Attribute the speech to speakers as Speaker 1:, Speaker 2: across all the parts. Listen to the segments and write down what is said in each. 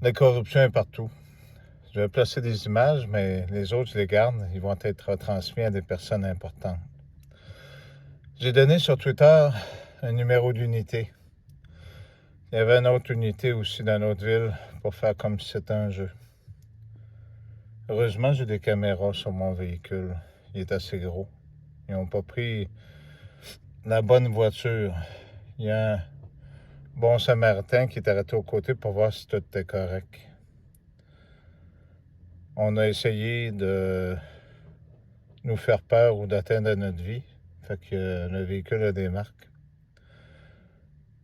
Speaker 1: La corruption est partout. Je vais placer des images, mais les autres, je les garde. Ils vont être retransmis à des personnes importantes. J'ai donné sur Twitter un numéro d'unité. Il y avait une autre unité aussi dans notre ville pour faire comme si c'était un jeu. Heureusement, j'ai des caméras sur mon véhicule. Il est assez gros. Ils n'ont pas pris la bonne voiture. Il y a un bon samaritain qui est arrêté aux côtés pour voir si tout était correct. On a essayé de nous faire peur ou d'atteindre notre vie. Fait que le véhicule a des marques.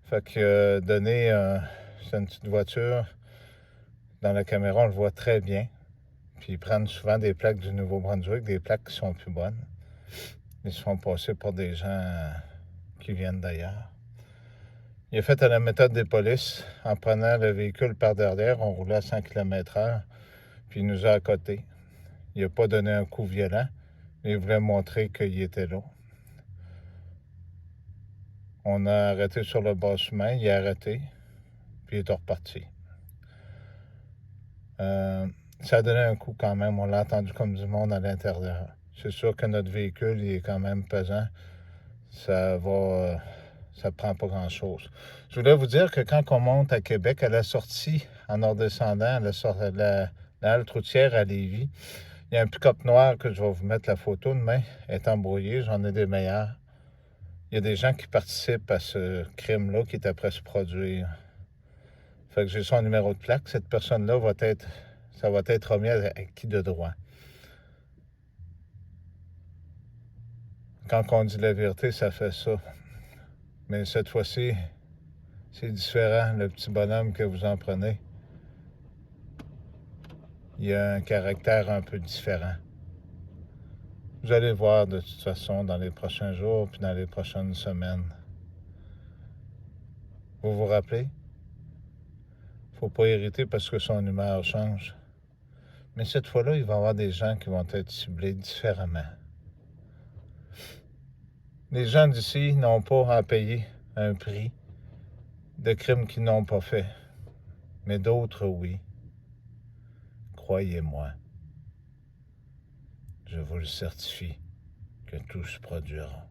Speaker 1: Fait que c'est une petite voiture. Dans la caméra, on le voit très bien. Puis ils prennent souvent des plaques du Nouveau-Brunswick, des plaques qui sont plus bonnes. Ils se font passer pour des gens qui viennent d'ailleurs. Il a fait à la méthode des polices, en prenant le véhicule par derrière, on roulait à 100 km/h, puis il nous a accotés. Il n'a pas donné un coup violent, mais il voulait montrer qu'il était là. On a arrêté sur le bas chemin, il a arrêté, puis il est reparti. Ça a donné un coup quand même, on l'a entendu comme du monde à l'intérieur. C'est sûr que notre véhicule, il est quand même pesant. Ça prend pas grand-chose. Je voulais vous dire que quand on monte à Québec, à la sortie, en redescendant, la halte routière à Lévis, il y a un pick-up noir que je vais vous mettre la photo demain. Elle est embrouillée, j'en ai des meilleurs. Il y a des gens qui participent à ce crime-là qui est après se produire. Fait que j'ai son numéro de plaque. Cette personne-là ça va être remis à qui de droit. Quand on dit la vérité, ça fait ça. Mais cette fois-ci, c'est différent, le petit bonhomme que vous en prenez. Il a un caractère un peu différent. Vous allez voir de toute façon dans les prochains jours puis dans les prochaines semaines. Vous vous rappelez? Faut pas irriter parce que son humeur change. Mais cette fois-là, il va y avoir des gens qui vont être ciblés différemment. Les gens d'ici n'ont pas à payer un prix de crimes qu'ils n'ont pas fait. Mais d'autres, oui. Croyez-moi. Je vous le certifie que tout se produira.